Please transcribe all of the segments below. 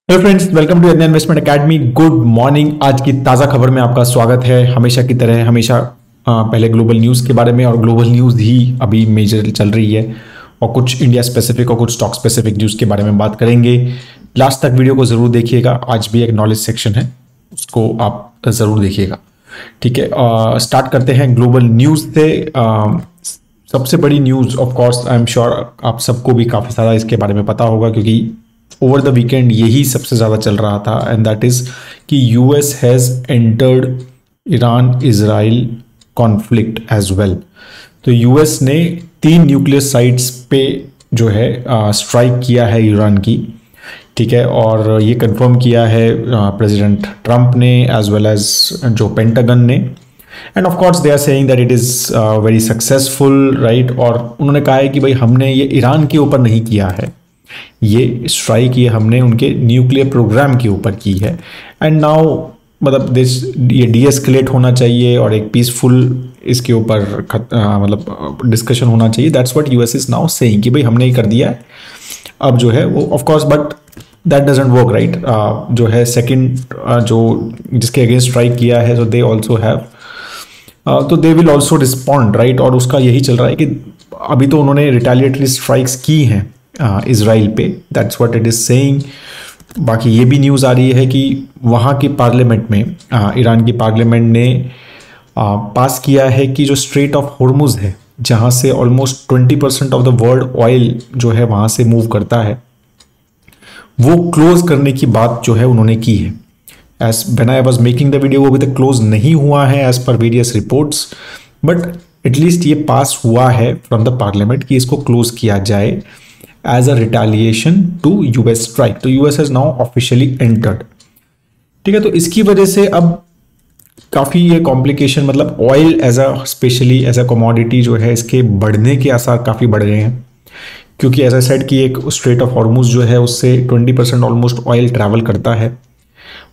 Hello friends, welcome to Indian Investment Academy. Good morning. आज की ताज़ा खबर में आपका स्वागत है। हमेशा की तरह हमेशा पहले ग्लोबल न्यूज़ के बारे में, और ग्लोबल न्यूज़ ही अभी मेजर चल रही है, और कुछ इंडिया स्पेसिफिक और कुछ स्टॉक स्पेसिफिक न्यूज़ के बारे में बात करेंगे। लास्ट तक वीडियो को ज़रूर देखिएगा। आज भी एक नॉलेज सेक्शन है, उसको आप ज़रूर देखिएगा। ठीक है, स्टार्ट करते हैं ग्लोबल न्यूज़ से। सबसे बड़ी news, of course I am sure आप सबको भी काफ़ी सारा इसके बारे में पता होगा, क्योंकि ओवर द वीकेंड यही सबसे ज़्यादा चल रहा था, एंड दैट इज़ कि US has entered Iran Israel conflict as well. तो यूएस ने 3 न्यूक्लियर साइट्स पे जो है स्ट्राइक किया है ईरान की। ठीक है, और ये कंफर्म किया है प्रेसिडेंट ट्रंप ने एज वेल एज जो पेंटागन ने। And of course they are saying that it is very successful, right. और उन्होंने कहा है कि भाई हमने ये ईरान के ऊपर नहीं किया है, ये स्ट्राइक ये हमने उनके न्यूक्लियर प्रोग्राम के ऊपर की है। एंड नाउ मतलब ये डीएस्केलेट होना चाहिए और एक पीसफुल इसके ऊपर मतलब डिस्कशन होना चाहिए। That's what US is now saying कि भाई हमने ही कर दिया है, अब जो है वो of course, but that doesn't work, right. जो है सेकंड जो जिसके अगेंस्ट स्ट्राइक किया है, सो दे ऑल्सो हैव तो they will also respond, right. और उसका यही चल रहा है कि अभी तो उन्होंने रिटेलिएटरी स्ट्राइक्स की हैं इजराइल पे, that's what it is saying. बाकी ये भी न्यूज़ आ रही है कि वहाँ की पार्लियामेंट में ईरान की पार्लियामेंट ने पास किया है कि जो स्ट्रेट ऑफ हॉर्मुज़ है, जहाँ से almost 20% of the world oil जो है वहाँ से मूव करता है, वो क्लोज करने की बात जो है उन्होंने की है। As when I was making the video, वो अभी तक क्लोज नहीं हुआ है as per various reports, but at least ये पास हुआ है फ्रॉम द पार्लियामेंट कि इसको क्लोज किया जाए as a retaliation to US strike। तो US has now officially entered। ठीक है, तो इसकी वजह से अब काफ़ी ये कॉम्प्लिकेशन, मतलब oil as a specially as a commodity जो है, इसके बढ़ने के आसार काफ़ी बढ़ गए हैं, क्योंकि एज आई सेड कि एक स्ट्रेट ऑफ हॉर्मुज़ जो है उससे 20% ऑलमोस्ट ऑयल ट्रैवल करता है।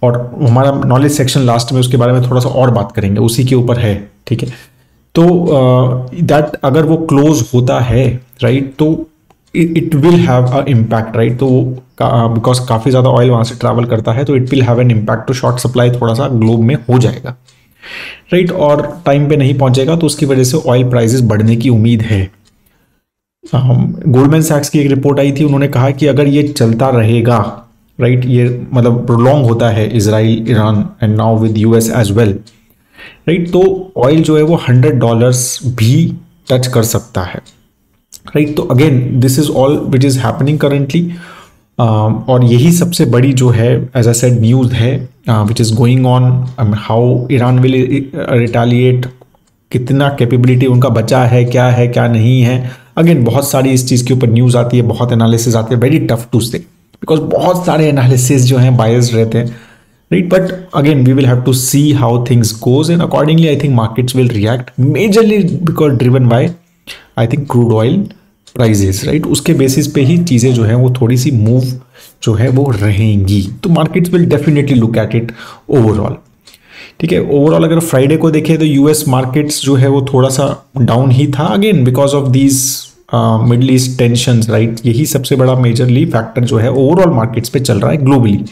और हमारा नॉलेज सेक्शन लास्ट में उसके बारे में थोड़ा सा और बात करेंगे, उसी के ऊपर है। ठीक है, तो दैट अगर वो क्लोज होता है, राइट, तो it will have a impact, right. तो बिकॉज काफ़ी ज़्यादा ऑयल वहाँ से ट्रैवल करता है, तो it will have an impact. तो शॉर्ट सप्लाई थोड़ा सा ग्लोब में हो जाएगा, राइट, और टाइम पे नहीं पहुँचेगा, तो उसकी वजह से ऑयल प्राइसेस बढ़ने की उम्मीद है। गोल्डमैन सैक्स की एक रिपोर्ट आई थी, उन्होंने कहा कि अगर ये चलता रहेगा, राइट, ये मतलब प्रोलॉन्ग होता है Israel Iran and now with US as well, right, तो ऑयल जो है वो $100 भी टच कर सकता है, राइट। तो again this is all which is happening currently, और यही सबसे बड़ी जो है एज आई सेड न्यूज़ है which is going on. How Iran will retaliate, कितना कैपेबिलिटी उनका बचा है क्या नहीं है। अगेन बहुत सारी इस चीज़ के ऊपर न्यूज़ आती है, बहुत एनालिसिस आती है, very tough to say, because बहुत सारे एनालिसिस जो हैं बायस्ड रहते हैं, right. But again we will have to see how things goes, and accordingly I think markets will react majorly because driven by I think crude oil prices, right. उसके basis पे ही चीज़ें जो है वो थोड़ी सी मूव जो है वो रहेंगी। तो markets will definitely look at it overall. ठीक है, ओवरऑल अगर फ्राइडे को देखें तो यूएस मार्केट्स जो है वो थोड़ा सा डाउन ही था, again because of these middle east tensions, right. यही सबसे बड़ा मेजरली फैक्टर जो है ओवरऑल मार्केट्स पे चल रहा है ग्लोबली,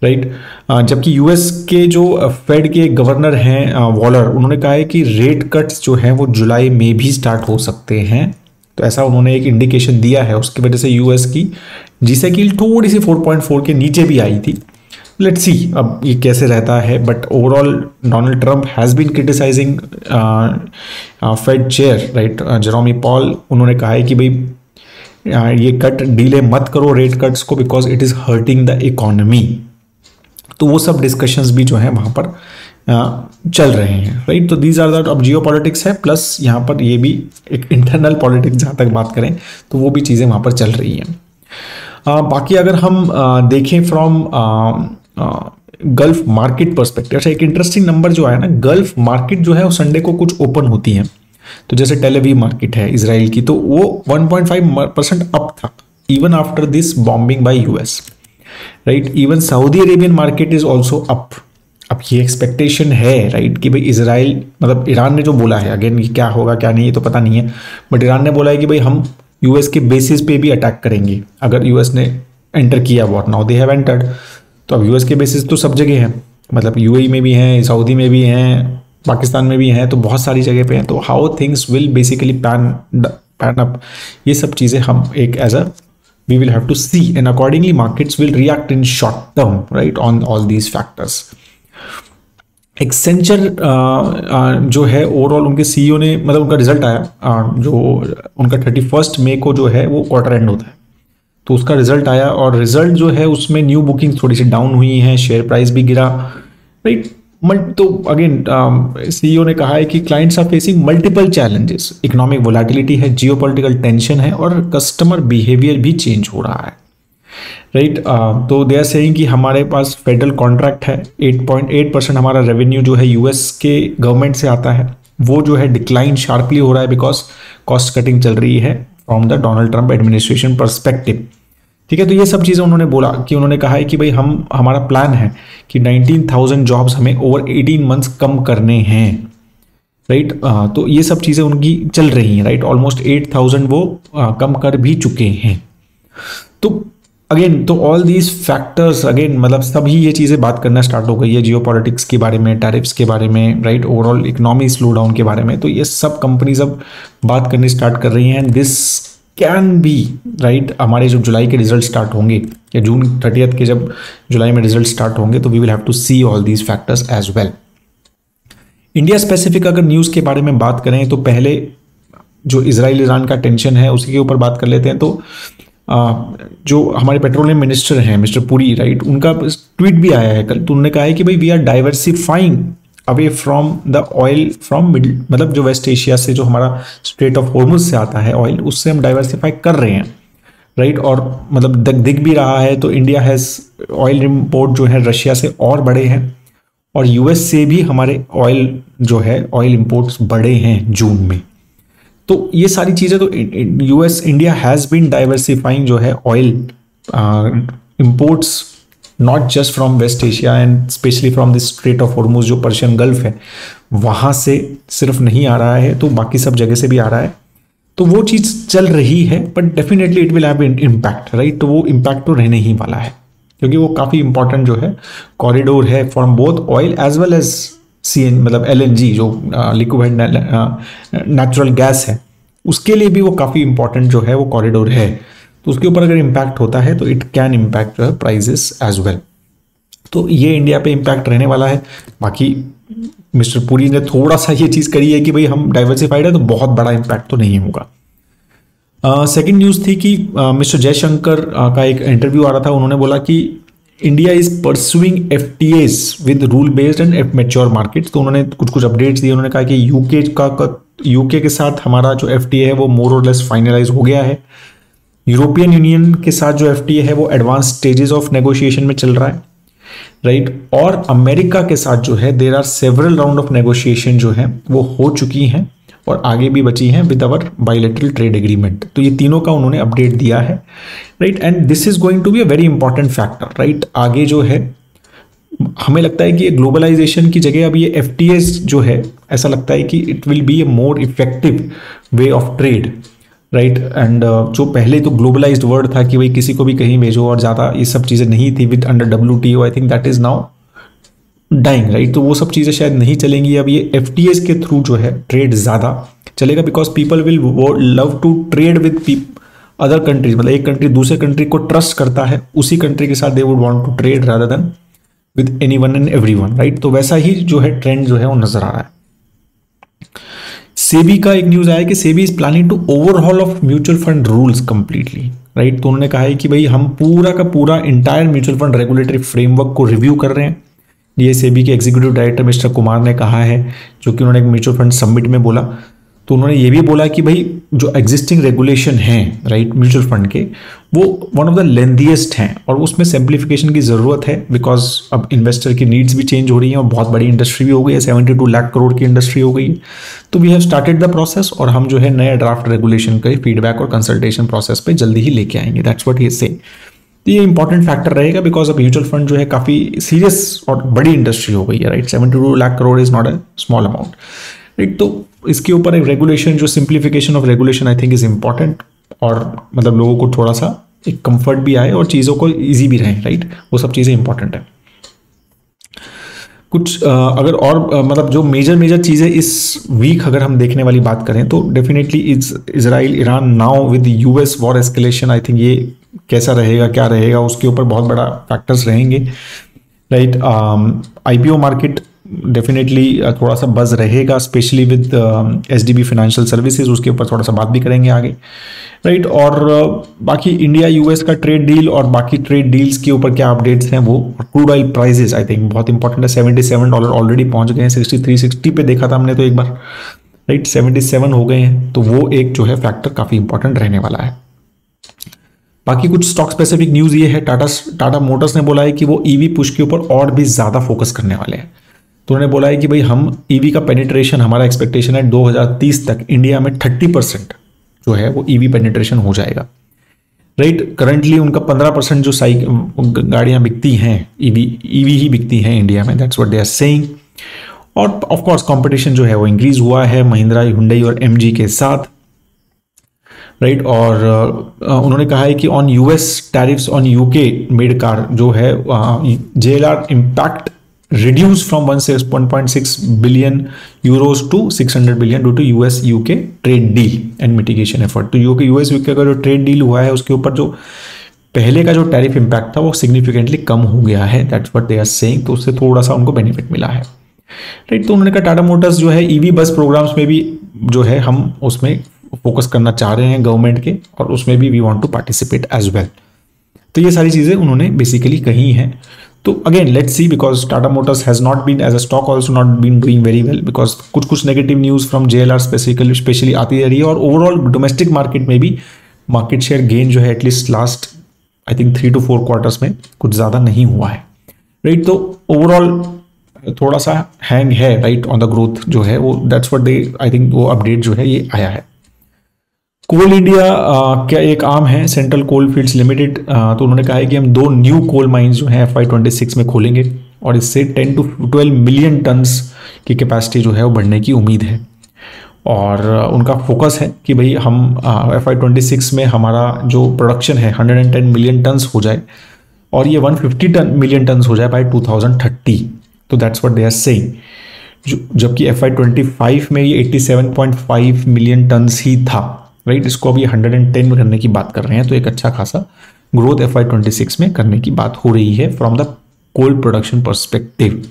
राइट। जबकि यूएस के जो फेड के गवर्नर हैं वॉलर, उन्होंने कहा है कि रेट कट्स जो हैं वो जुलाई में भी स्टार्ट हो सकते हैं। तो ऐसा उन्होंने एक इंडिकेशन दिया है, उसकी वजह से यूएस की जीसे की थोड़ी सी 4.4 के नीचे भी आई थी। लेट्स सी अब ये कैसे रहता है, but overall Donald Trump has been criticising fed chair, right, Jerome Powell. उन्होंने कहा है कि भाई ये कट डिले मत करो रेट कट्स को, because it is hurting the economy. तो वो सब डिस्कशंस भी जो हैं वहाँ पर चल रहे हैं, राइट। तो दीज आर दैट, अब जियो पॉलिटिक्स है, प्लस यहाँ पर ये भी एक इंटरनल पॉलिटिक्स जहाँ तक बात करें तो वो भी चीज़ें वहाँ पर चल रही हैं। बाकी अगर हम देखें फ्रॉम गल्फ मार्केट परस्पेक्टिव, अच्छा एक इंटरेस्टिंग नंबर जो आया ना, गल्फ मार्केट जो है वो संडे को कुछ ओपन होती हैं। तो जैसे टेल अवीव मार्केट है इसराइल की, तो वो 1.5% अप था even after this bombing bye US, right. Even Saudi Arabian market is also up. अब ये एक्सपेक्टेशन है, राइट, कि भाई इसराइल मतलब ईरान ने जो बोला है, अगेन ये क्या होगा क्या नहीं ये तो पता नहीं है, बट ईरान ने बोला है कि भाई हम यूएस के बेसिस पे भी अटैक करेंगे अगर यूएस ने एंटर किया what now they have entered. तो अब यूएस के बेसिस तो सब जगह है, मतलब यूएई में भी हैं, सऊदी में भी हैं, पाकिस्तान में भी हैं, तो बहुत सारी जगह पे हैं। तो how things will basically pan up, ये सब चीज़ें हम एक as a we will have to see and accordingly markets will react in short term, right, on all these factors. Accenture जो है ओवरऑल उनके सीईओ ने, मतलब उनका रिजल्ट आया, जो उनका 31 मई को जो है वो क्वार्टर एंड होता है, तो उसका रिजल्ट आया और रिजल्ट जो है उसमें न्यू बुकिंग थोड़ी सी डाउन हुई हैं, शेयर प्राइस भी गिरा, राइट। तो अगेन सीईओ ने कहा है कि clients are facing multiple challenges, economic volatility है, जियोपॉलिटिकल टेंशन है और कस्टमर बिहेवियर भी चेंज हो रहा है, राइट। तो दे आर सेइंग कि हमारे पास फेडरल कॉन्ट्रैक्ट है, 8.8% हमारा रेवेन्यू जो है यूएस के गवर्नमेंट से आता है, वो जो है डिक्लाइन शार्पली हो रहा है बिकॉज कॉस्ट कटिंग चल रही है from the Donald Trump administration perspective, ठीक है। तो ये सब चीज़ें उन्होंने बोला कि उन्होंने कहा है कि भाई हमारा प्लान है कि 19,000 जॉब्स हमें ओवर 18 मंथ्स कम करने हैं, राइट। तो ये सब चीज़ें उनकी चल रही हैं, राइट। ऑलमोस्ट 8,000 वो कम कर भी चुके हैं। तो अगेन तो ऑल दीज फैक्टर्स अगेन मतलब सभी ये चीज़ें बात करना स्टार्ट हो गई है, जियोपॉलिटिक्स के बारे में, टैरिफ्स के बारे में, right, overall economy slow down के बारे में। तो ये सब कंपनीज अब बात करनी स्टार्ट कर रही हैं। दिस कैन बी, राइट, हमारे जो जुलाई के रिजल्ट स्टार्ट होंगे या जून 30 के जब जुलाई में रिजल्ट स्टार्ट होंगे तो we will have to see all these factors as well. India specific अगर न्यूज़ के बारे में बात करें तो पहले जो इजराइल ईरान का टेंशन है उसके ऊपर बात कर लेते हैं। तो जो हमारे पेट्रोलियम मिनिस्टर हैं मिस्टर पुरी, राइट, उनका ट्वीट भी आया है कल। तो उन्होंने कहा है कि भाई we are diversifying away from the oil from middle, मतलब जो वेस्ट एशिया से जो हमारा स्ट्रेट ऑफ हॉर्मुज से आता है ऑयल, उससे हम डाइवर्सिफाई कर रहे हैं, राइट। और मतलब दिख भी रहा है। तो इंडिया हैज़ ऑयल इम्पोर्ट जो है रशिया से और बढ़े हैं और यूएस से भी हमारे ऑयल जो है ऑयल इम्पोर्ट्स बढ़े हैं जून में। तो ये सारी चीज़ें तो US India has been diversifying जो है oil imports not just from west Asia and specially from this strait of Hormuz जो पर्शियन गल्फ है वहाँ से सिर्फ नहीं आ रहा है, तो बाकी सब जगह से भी आ रहा है। तो वो चीज़ चल रही है but definitely it will have impact, right. तो वो इम्पैक्ट तो रहने ही वाला है क्योंकि वो काफ़ी इंपॉर्टेंट जो है कॉरिडोर है from both oil as well as CN, मतलब एलएनजी जो लिक्विड नेचुरल गैस है, उसके लिए भी वो काफ़ी इंपॉर्टेंट जो है वो कॉरिडोर है। तो उसके ऊपर अगर इम्पैक्ट होता है तो इट कैन इम्पैक्ट जो है प्राइजेस एज वेल। तो ये इंडिया पे इम्पैक्ट रहने वाला है। बाकी मिस्टर पुरी ने थोड़ा सा ये चीज़ करी है कि भाई हम डाइवर्सिफाइड है तो बहुत बड़ा इम्पैक्ट तो नहीं होगा। सेकंड न्यूज़ थी कि मिस्टर जयशंकर का एक इंटरव्यू आ रहा था। उन्होंने बोला कि India is pursuing FTS with rule based and mature markets. तो उन्होंने कुछ अपडेट्स दिए। उन्होंने कहा कि यूके के साथ हमारा जो एफटीए है वो मोर और लेस फाइनलाइज हो गया है। यूरोपियन यूनियन के साथ जो एफटीए है वो एडवांस स्टेजेस ऑफ नेगोशिएशन में चल रहा है, राइट। और अमेरिका के साथ जो है there are several round of negotiation जो है वो हो चुकी हैं और आगे भी बची हैं with our bilateral trade agreement. तो ये तीनों का उन्होंने अपडेट दिया है, right. And this is going to be a very important factor, right. आगे जो है हमें लगता है कि ग्लोबलाइजेशन की जगह अब ये एफटीएस जो है ऐसा लगता है कि it will B A more effective way of trade, right. And जो पहले तो ग्लोबलाइज्ड वर्ड था कि भाई किसी को भी कहीं भेजो और ज़्यादा ये सब चीज़ें नहीं थी with under WTO, I think that is now dying, right. तो वो सब चीज़ें शायद नहीं चलेंगी। अब ये एफटीएस के थ्रू जो है ट्रेड ज़्यादा चलेगा because people will love to trade with other countries. मतलब एक कंट्री दूसरे कंट्री को ट्रस्ट करता है, उसी कंट्री के साथ they would want to trade rather than with anyone and everyone, right. तो वैसा ही जो है ट्रेंड जो है वो नजर आ रहा है। सेबी का एक न्यूज आया कि SEBI is planning to overhaul of mutual fund rules completely, right. तो उन्होंने कहा है कि भाई हम पूरा का पूरा entire mutual fund regulatory framework को रिव्यू कर रहे हैं। ये सेबी के एग्जीक्यूटिव डायरेक्टर मिस्टर कुमार ने कहा है, जो कि उन्होंने एक म्यूचुअल फंड समिट में बोला। तो उन्होंने ये भी बोला कि भाई जो एग्जिस्टिंग रेगुलेशन हैं, राइट, म्यूचुअल फंड के, वो वन ऑफ द लेंथीएस्ट हैं और उसमें सिंप्लीफिकेशन की ज़रूरत है बिकॉज अब इन्वेस्टर की नीड्स भी चेंज हो रही हैं और बहुत बड़ी इंडस्ट्री भी हो गई है, 72 लाख करोड़ की इंडस्ट्री हो गई है। तो we have started the process और हम जो है नए ड्राफ्ट रेगुलेशन के फीडबैक और कंसल्टेशन प्रोसेस पे जल्दी ही लेके आएंगे। दैट्स व्हाट ही से। तो ये इंपॉर्टेंट फैक्टर रहेगा बिकॉज अब म्यूचुअल फंड जो है काफ़ी सीरियस और बड़ी इंडस्ट्री हो गई है, right. 72 lakh crore is not a small amount, right. तो इसके ऊपर एक रेगुलेशन जो simplification of regulation I think is important और मतलब लोगों को थोड़ा सा एक कंफर्ट भी आए और चीज़ों को ईजी भी रहें, राइट, वो सब चीज़ें इंपॉर्टेंट है। कुछ अगर और मतलब जो मेजर चीज़ें इस वीक अगर हम देखने वाली बात करें तो definitely Israel Iran now with US war escalation, I think ये कैसा रहेगा, क्या रहेगा, उसके ऊपर बहुत बड़ा फैक्टर्स रहेंगे, राइट। आईपीओ मार्केट डेफिनेटली थोड़ा सा बज रहेगा, specially with SDB financial services, उसके ऊपर थोड़ा सा बात भी करेंगे आगे, राइट। और बाकी इंडिया यूएस का ट्रेड डील और बाकी ट्रेड डील्स के ऊपर क्या अपडेट्स हैं वो, crude oil prices I think बहुत इंपॉर्टेंट है। $77 ऑलरेडी पहुंच गए हैं, 63-60 पे देखा था हमने तो एक बार, राइट, 77 हो गए हैं, तो वो एक जो है फैक्टर काफी इंपॉर्टेंट रहने वाला है। बाकी कुछ स्टॉक स्पेसिफिक न्यूज ये है, टाटा मोटर्स ने बोला है कि वो ईवी पुश के ऊपर और भी ज्यादा फोकस करने वाले हैं। तो उन्होंने बोला है कि भाई हम ईवी का पेनिट्रेशन, हमारा एक्सपेक्टेशन है 2030 तक इंडिया में 30% जो है वो ईवी पेनिट्रेशन हो जाएगा, राइट। करंटली उनका 15% जो गाड़ियां बिकती हैं ईवी ही बिकती हैं इंडिया में, that's what they are saying. और ऑफ कोर्स कंपटीशन जो है वो इंक्रीज हुआ है महिंद्रा, हुंडई और एमजी के साथ, राइट। और उन्होंने कहा है कि on US tariffs on UK made car जो है JLR impact reduced from 1.6 billion euros to 600 billion due to US UK trade deal and mitigation effort। तो US UK का जो ट्रेड डील हुआ है उसके ऊपर जो पहले का जो टैरिफ इम्पैक्ट था वो सिग्निफिकेंटली कम हो गया है, that's what they are saying. तो उससे थोड़ा सा उनको बेनिफिट मिला है, राइट। तो उन्होंने कहा टाटा मोटर्स जो है ईवी बस प्रोग्राम्स में भी जो है हम उसमें फोकस करना चाह रहे हैं गवर्नमेंट के, और उसमें भी we want to participate as well. तो ये सारी चीजें उन्होंने बेसिकली कही हैं। तो again let's see, because Tata Motors has not been as a stock also not been doing very well, because कुछ negative news from JLR specially आती रही है, और ओवरऑल डोमेस्टिक मार्केट में भी मार्केट शेयर गेन जो है at least last I think 3 to 4 quarters में कुछ ज्यादा नहीं हुआ है, राइट। तो ओवरऑल थोड़ा सा हैंग है, राइट, ऑन द ग्रोथ जो है वो, that's what they I think वो अपडेट जो है ये आया है। कोल इंडिया क्या एक आम है, सेंट्रल कोल फील्ड्स लिमिटेड, तो उन्होंने कहा है कि हम 2 न्यू कोल माइंस जो है FY26 में खोलेंगे और इससे 10 to 12 मिलियन टन्स की कैपेसिटी जो है वो बढ़ने की उम्मीद है। और उनका फोकस है कि भाई हम FY26 में हमारा जो प्रोडक्शन है 110 मिलियन टन्स हो जाए और ये 150 मिलियन टन्स हो जाए बाय 2030। तो that's what they are saying. जबकि FY25 में ये 87.5 मिलियन टन्स ही था, राइट। इसको अभी 110 में करने की बात कर रहे हैं, तो एक अच्छा खासा ग्रोथ FY26 में करने की बात हो रही है from the coal production perspective.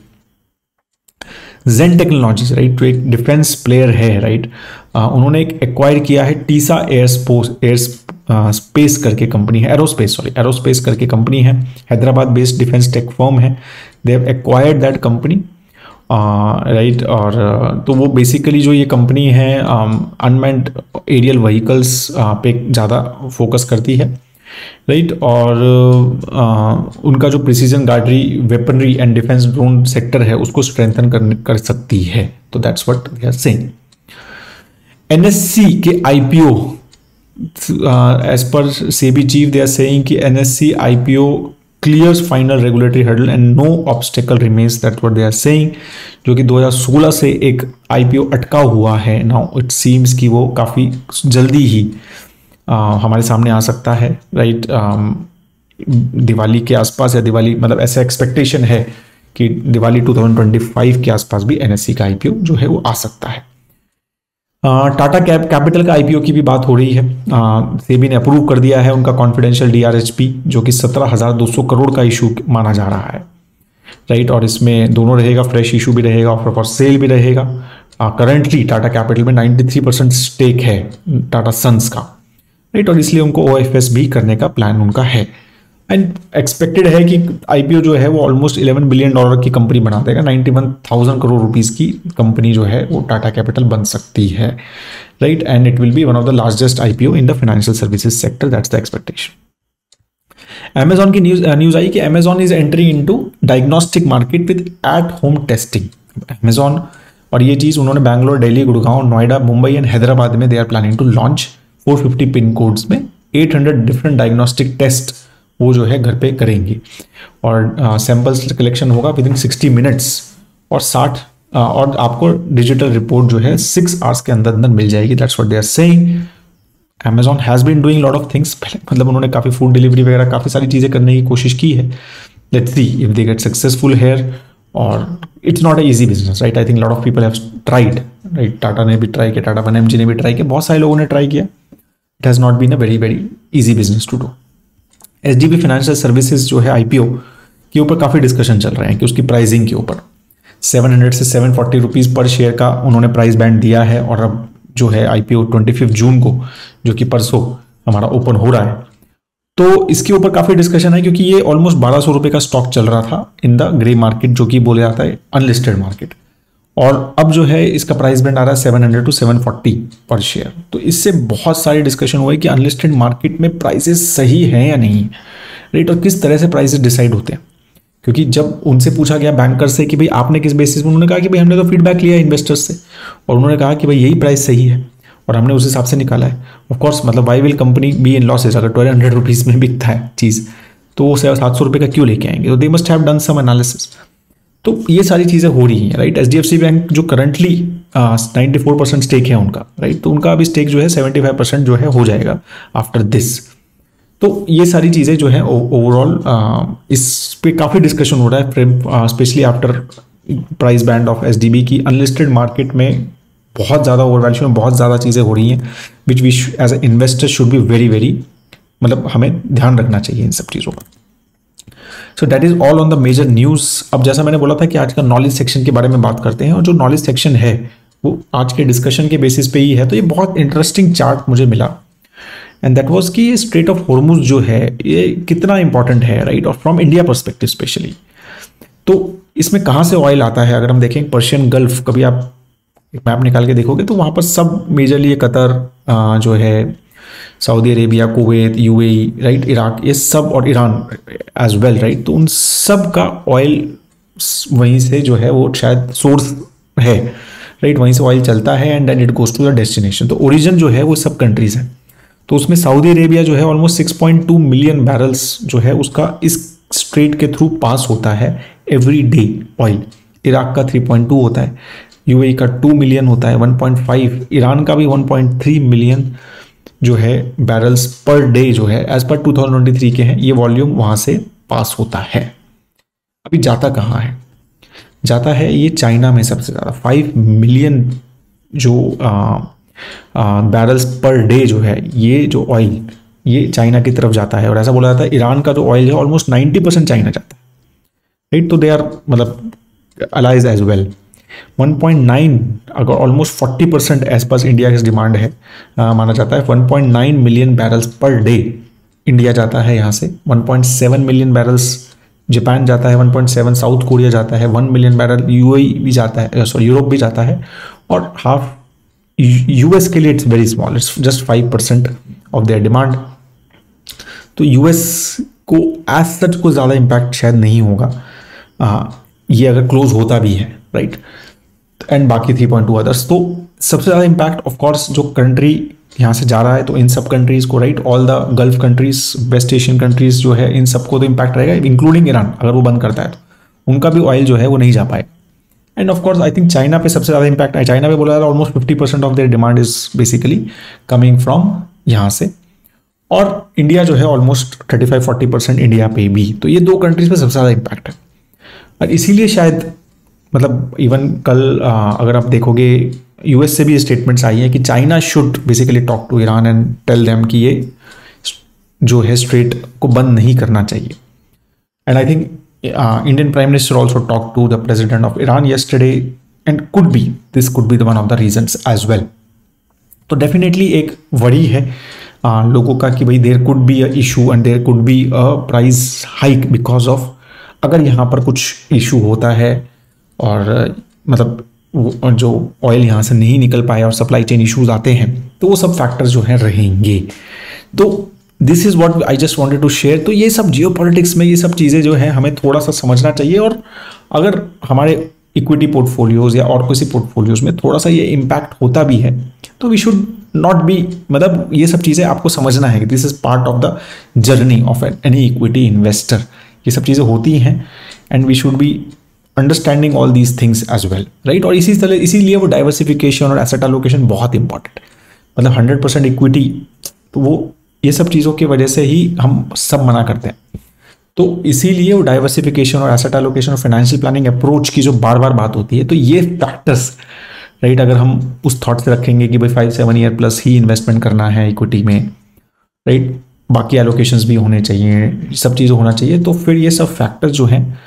Zen technologies, right, जो एक डिफेंस प्लेयर है, राइट, उन्होंने एक एक्वायर किया है टीसा एरोस्पेस करके कंपनी है, एरोस्पेस करके कंपनी है, Hyderabad based defence tech firm है। They have acquired that company, right. और तो वो बेसिकली जो ये कंपनी है अनमैन्ड एरियल व्हीकल्स पे ज़्यादा फोकस करती है, राइट। और उनका जो प्रिसीजन गार्डरी, weaponry and defence drone sector है उसको स्ट्रेंथन कर सकती है। तो that's what they are saying. NSC के आईपीओ, एज पर SEBI chief they are saying कि NSC IPO clears final regulatory hurdle and no obstacle remains, that's what they are saying। जो कि 2016 से एक आईपीओ अटका हुआ है, now it seems कि वो काफ़ी जल्दी ही हमारे सामने आ सकता है, राइट। दिवाली के आसपास, या दिवाली मतलब ऐसा एक्सपेक्टेशन है कि दिवाली 2025 के आसपास भी एनएससी का आईपीओ जो है वो आ सकता है। टाटा कैपिटल का आईपीओ की भी बात हो रही है। सेबी ने अप्रूव कर दिया है उनका कॉन्फिडेंशियल डीआरएचपी, जो कि 17,200 करोड़ का इशू माना जा रहा है, राइट। और इसमें दोनों रहेगा, फ्रेश इशू भी रहेगा, ऑफर फॉर सेल भी रहेगा। करंटली टाटा कैपिटल में 93% स्टेक है टाटा सन्स का, राइट। और इसलिए उनको ओएफएस भी करने का प्लान उनका है। एंड एक्सपेक्टेड है कि आईपीओ जो है वो ऑलमोस्ट $11 बिलियन की कंपनी बना देगा, 91,000 करोड़ रुपीस की कंपनी जो है वो टाटा कैपिटल बन सकती है, right. And it will be one of the largest IPO in the financial services sector, that's the expectation. Amazon की न्यूज आई कि Amazon is entering into diagnostic market with at home testing. Amazon, और ये चीज उन्होंने बैंगलोर, दिल्ली, गुड़गांव, नोएडा, मुंबई एंड हैदराबाद में they are planning to launch 450 pin codes में 800 डिफरेंट डायग्नोस्टिक टेस्ट वो जो है घर पे करेंगे। और सैंपल्स कलेक्शन होगा विद इन 60 मिनट्स और और आपको डिजिटल रिपोर्ट जो है 6 आवर्स के अंदर अंदर मिल जाएगी, that's what they are saying. Amazon has been doing lot of things, मतलब उन्होंने काफ़ी फूड डिलीवरी वगैरह काफ़ी सारी चीज़ें करने की कोशिश की है. Let's see if they get successful here. और it's not a easy business, right. I think lot of people have tried, right. Tata ने भी ट्राई किया, टाटा 1mg ने भी ट्राई किया, बहुत सारे लोगों ने ट्राई किया. It has not been a very very easy business to do. SGB financial services जो है IPO के ऊपर काफ़ी डिस्कशन चल रहे हैं कि उसकी प्राइसिंग के ऊपर 700 से 740 रुपीज़ पर शेयर का उन्होंने प्राइस बैंड दिया है. और अब जो है IPO 25 जून को, जो कि परसों हमारा ओपन हो रहा है, तो इसके ऊपर काफ़ी डिस्कशन है क्योंकि ये ऑलमोस्ट 1200 रुपये का स्टॉक चल रहा था इन द ग्रे मार्केट, जो कि बोले जाता है अनलिस्टेड मार्केट. और अब जो है इसका प्राइस बैंड आ रहा है 700 to 740 पर शेयर. तो इससे बहुत सारी डिस्कशन हुई कि अनलिस्टेड मार्केट में प्राइसेस सही हैं या नहीं, राइट. और किस तरह से प्राइसेस डिसाइड होते हैं, क्योंकि जब उनसे पूछा गया बैंकर से कि भाई आपने किस बेसिस में, उन्होंने कहा कि भाई हमने तो फीडबैक लिया इन्वेस्टर्स से और उन्होंने कहा कि भाई यही प्राइस सही है और हमने उस हिसाब से निकाला है. ऑफ कोर्स, मतलब why will company be in losses? अगर 1200 रुपीज़ में बिकता है चीज़ तो वो 700 रुपये का क्यों लेके आएंगे? तो they must have done some analysis. तो ये सारी चीज़ें हो रही हैं, राइट. HDFC बैंक जो करंटली 94% स्टेक है उनका, राइट, तो उनका अभी स्टेक जो है 75% जो है हो जाएगा आफ्टर दिस. तो ये सारी चीज़ें जो है ओवरऑल इस पे काफ़ी डिस्कशन हो रहा है, specially after price band of SDB की. अनलिस्टेड मार्केट में बहुत ज़्यादा ओवरवैल्यूएशन, बहुत ज़्यादा चीज़ें हो रही हैं which we as a investor should be very very, मतलब हमें ध्यान रखना चाहिए इन सब चीज़ों का. So that is all on the major news. अब जैसा मैंने बोला था कि आज का नॉलेज सेक्शन के बारे में बात करते हैं, और जो नॉलेज सेक्शन है वो आज के डिस्कशन के बेसिस पे ही है. तो ये बहुत इंटरेस्टिंग चार्ट मुझे मिला, एंड दैट वाज कि ये स्ट्रेट ऑफ हॉर्मुज जो है ये कितना इंपॉर्टेंट है, राइट, और फ्रॉम इंडिया पर्सपेक्टिव स्पेशली. तो इसमें कहाँ से ऑयल आता है? अगर हम देखें पर्शियन गल्फ, कभी आप एक मैप निकाल के देखोगे तो वहाँ पर सब मेजरली कतर जो है, Saudi Arabia, Kuwait, UAE, right, Iraq, ये सब, और ईरान एज वेल, राइट. तो उन सब का ऑयल वहीं से जो है वो शायद सोर्स है, राइट, वहीं से ऑयल चलता है and then it goes to the destination. तो ओरिजिन जो है वो सब कंट्रीज हैं. तो उसमें सऊदी अरेबिया जो है ऑलमोस्ट 6.2 मिलियन बैरल्स जो है उसका इस स्ट्रेट के थ्रू पास होता है एवरी डे ऑयल. इराक का 3.2 होता है, UAE का 2 मिलियन होता है, 1.5, ईरान का भी 1.3 मिलियन जो है बैरल्स पर डे जो है एज पर 2023 के हैं, ये वॉल्यूम वहाँ से पास होता है. अभी जाता कहाँ है? जाता है ये चाइना में सबसे ज़्यादा, 5 मिलियन जो बैरल्स पर डे जो है, ये जो ऑयल ये चाइना की तरफ जाता है. और ऐसा बोला जाता है ईरान का जो ऑयल है ऑलमोस्ट 90% चाइना जाता है, राइट. तो दे आर मतलब अलाइज एज वेल. 1.9 अगर ऑलमोस्ट 40% एज पर इंडिया की डिमांड है माना जाता है. 1.9 million barrels per day India जाता है यहाँ से. 1.7 मिलियन बैरल्स जापान जाता है, 1.7 साउथ कोरिया जाता है, 1 मिलियन बैरल UAE भी जाता है, सॉरी यूरोप भी जाता है, और हाफ US के लिए it's very small, it's just 5% of their demand. तो US को एज सच को ज़्यादा इम्पैक्ट शायद नहीं होगा ये अगर क्लोज होता भी है, राइट. एंड बाकी 3.2 अदर्स. तो सबसे ज़्यादा इम्पैक्ट ऑफ कोर्स जो कंट्री यहाँ से जा रहा है, तो इन सब कंट्रीज को, right, all the gulf countries, west Asian countries जो है, इन सबको तो इम्पैक्ट रहेगा, इंक्लूडिंग ईरान. अगर वो बंद करता है तो उनका भी ऑयल जो है वो नहीं जा पाएगा. And of course I think China पे सबसे ज़्यादा इम्पैक्ट है. चाइना पे बोला जा रहा है almost 50% of their demand is basically coming from यहाँ से. और इंडिया जो है ऑलमोस्ट 35-40% इंडिया पे भी. तो ये दो कंट्रीज पे सबसे ज़्यादा इम्पैक्ट है. और इसीलिए शायद मतलब इवन कल अगर आप देखोगे US से भी स्टेटमेंट्स आई हैं कि China should basically talk to Iran and tell them कि ये जो है स्ट्रेट को बंद नहीं करना चाहिए. And I think Indian prime minister also talk to the president of Iran yesterday and this could be one of the reasons as well. तो डेफिनेटली एक वरी है लोगों का कि भाई there could be a issue and there could be a price hike because of, अगर यहाँ पर कुछ इशू होता है और मतलब जो ऑयल यहाँ से नहीं निकल पाए और सप्लाई चेन इश्यूज आते हैं, तो वो सब फैक्टर्स जो हैं रहेंगे. तो this is what I just wanted to share. तो ये सब जियोपॉलिटिक्स में ये सब चीज़ें जो हैं हमें थोड़ा सा समझना चाहिए. और अगर हमारे इक्विटी पोर्टफोलियोज या और किसी पोर्टफोलियोज में थोड़ा सा ये इम्पैक्ट होता भी है तो वी शुड नॉट बी, मतलब ये सब चीज़ें आपको समझना है कि this is part of the journey of any equity investor. ये सब चीज़ें होती हैं and we should be understanding all these things as well, right. और इसीलिए वो डाइवर्सिफिकेशन और एसेट एलोकेशन बहुत इंपॉर्टेंट है. मतलब 100% इक्विटी तो वो ये सब चीज़ों की वजह से ही हम सब मना करते हैं। तो इसीलिए वो डाइवर्सिफिकेशन और एसेट एलोकेशन और फाइनेंशियल प्लानिंग अप्रोच की जो बार बार बात होती है, तो ये फैक्टर्स, राइट, अगर हम उस थॉट से रखेंगे कि भाई 5-7 ईयर प्लस ही इन्वेस्टमेंट करना है इक्विटी में, राइट, बाकी एलोकेशंस भी होने चाहिए, सब चीज़ें होना चाहिए, तो फिर ये सब फैक्टर्स जो हैं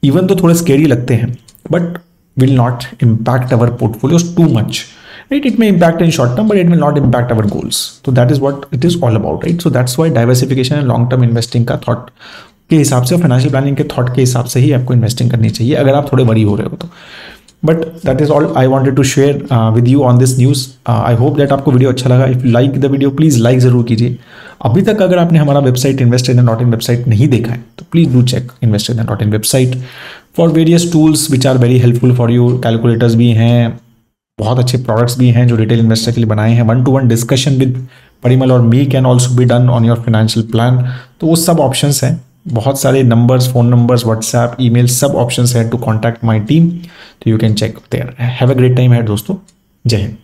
इवन तो थोड़े स्केरी लगते हैं but will not impact our portfolios too much, right? It may impact in short term, but it will not impact our goals. So that is what it is all about, right? So that's why diversification and long term investing का thought के हिसाब से, financial planning के thought के हिसाब से ही आपको investing करनी चाहिए अगर आप थोड़े वरी हो रहे हो तो। But that is all I wanted to share with you on this news. I hope that आपको वीडियो अच्छा लगा। If you like the video please like ज़रूर कीजिए। अभी तक अगर आपने हमारा वेबसाइट investindia.in वेबसाइट नहीं देखा है तो please do check investindia.in website for various tools which are very helpful for you. Calculators भी हैं, बहुत अच्छे प्रोडक्ट्स भी हैं जो रिटेल इन्वेस्टर के लिए बनाए हैं। 1-to-1 डिस्कशन विद परिमल और me can also be done on your financial plan. तो वो सब ऑप्शंस हैं, बहुत सारे numbers, phone numbers, WhatsApp, email, सब ऑप्शंस हैं टू कॉन्टैक्ट माई टीम। तो you can check there. Have a great time है दोस्तों। जय हिंद।